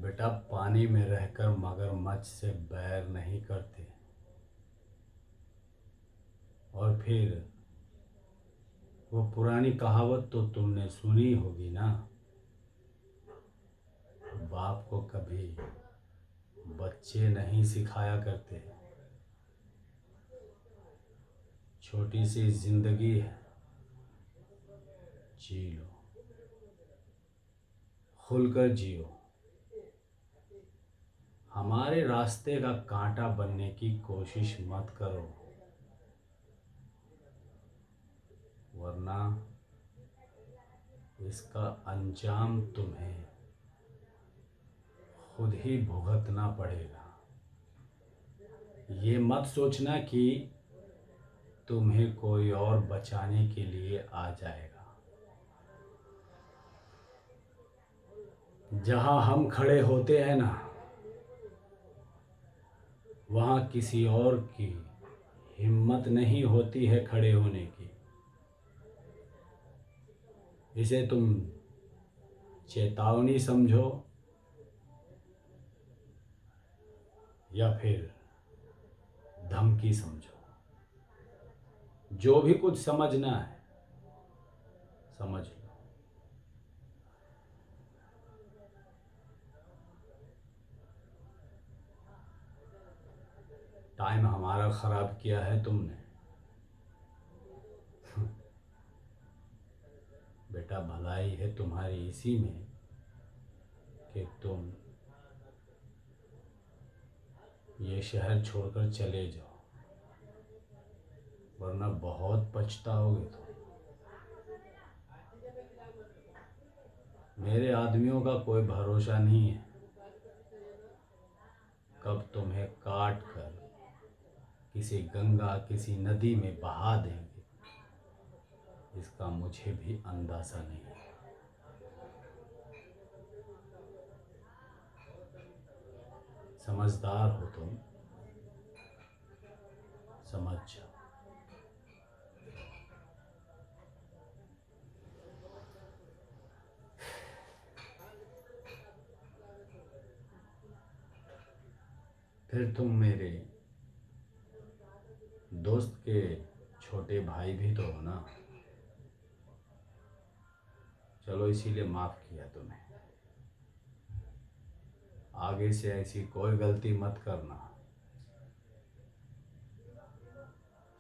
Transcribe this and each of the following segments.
बेटा, पानी में रहकर मगरमच्छ से बैर नहीं करते। और फिर वो पुरानी कहावत तो तुमने सुनी होगी ना, बाप को कभी बच्चे नहीं सिखाया करते। छोटी सी जिंदगी है, जी लो, खुलकर जियो। हमारे रास्ते का कांटा बनने की कोशिश मत करो, वरना इसका अंजाम तुम्हें खुद ही भुगतना पड़ेगा। ये मत सोचना कि तुम्हें कोई और बचाने के लिए आ जाएगा। जहां हम खड़े होते हैं ना, वहां किसी और की हिम्मत नहीं होती है खड़े होने की। इसे तुम चेतावनी समझो या फिर धमकी समझो, जो भी कुछ समझना है समझ लो। टाइम हमारा खराब किया है तुमने। बेटा, भलाई है तुम्हारी इसी में कि तुम ये शहर छोड़कर चले जाओ, वरना बहुत पछताओगे तुम। मेरे आदमियों का कोई भरोसा नहीं है, कब तुम्हें काट कर किसी गंगा किसी नदी में बहा देंगे, इसका मुझे भी अंदाजा नहीं है। समझदार हो तुम, समझ जाओ। फिर तुम मेरे दोस्त के छोटे भाई भी तो हो ना। चलो, इसीलिए माफ किया तुम्हें। आगे से ऐसी कोई गलती मत करना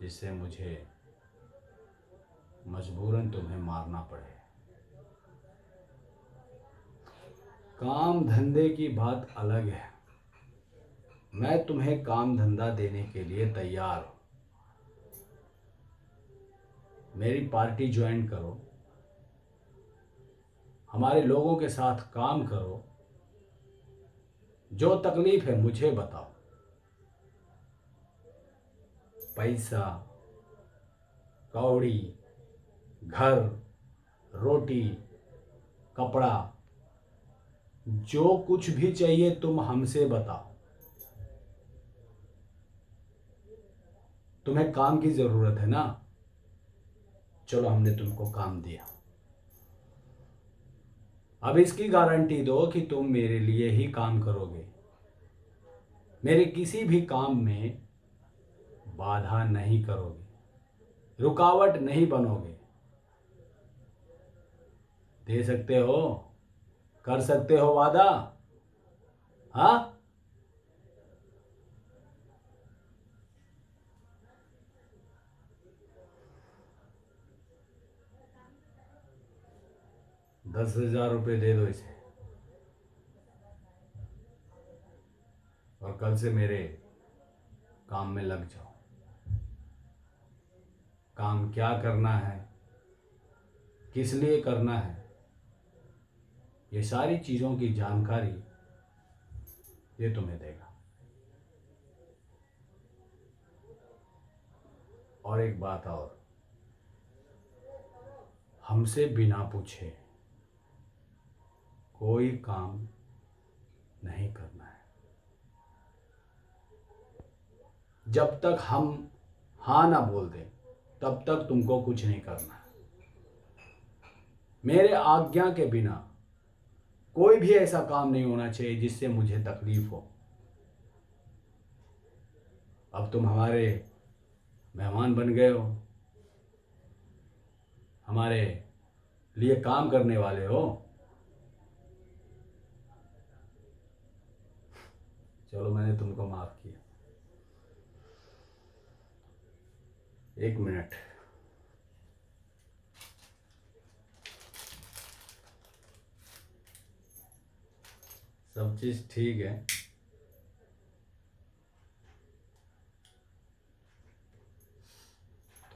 जिससे मुझे मजबूरन तुम्हें मारना पड़े। काम धंधे की बात अलग है, मैं तुम्हें काम धंधा देने के लिए तैयार हूं। मेरी पार्टी ज्वाइन करो, हमारे लोगों के साथ काम करो। जो तकलीफ है मुझे बताओ। पैसा, कौड़ी, घर, रोटी, कपड़ा, जो कुछ भी चाहिए तुम हमसे बताओ। तुम्हें काम की जरूरत है ना, चलो हमने तुमको काम दिया। अब इसकी गारंटी दो कि तुम मेरे लिए ही काम करोगे, मेरे किसी भी काम में बाधा नहीं करोगे, रुकावट नहीं बनोगे। दे सकते हो, कर सकते हो वादा? हाँ? 10,000 रुपये दे दो इसे, और कल से मेरे काम में लग जाओ। काम क्या करना है, किस लिए करना है, ये सारी चीज़ों की जानकारी ये तुम्हें देगा। और एक बात और, हमसे बिना पूछे कोई काम नहीं करना है। जब तक हम हाँ ना बोल दें तब तक तुमको कुछ नहीं करना है। मेरे आज्ञा के बिना कोई भी ऐसा काम नहीं होना चाहिए जिससे मुझे तकलीफ हो। अब तुम हमारे मेहमान बन गए हो, हमारे लिए काम करने वाले हो। चलो, मैंने तुमको माफ किया। 1 मिनट। सब चीज़ ठीक है,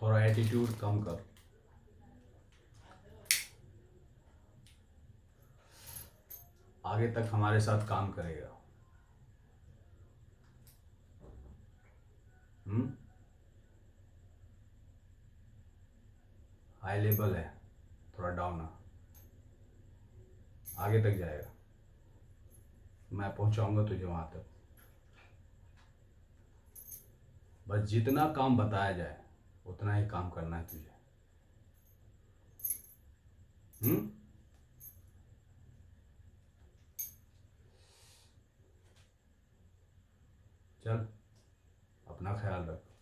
थोड़ा एटीट्यूड कम कर। आगे तक हमारे साथ काम करेगा। हाई लेवल है, थोड़ा डाउन है, आगे तक जाएगा। मैं पहुंचाऊंगा तुझे वहां तक। बस जितना काम बताया जाए उतना ही काम करना है तुझे। हम्म। चल, अपना ख्याल रख।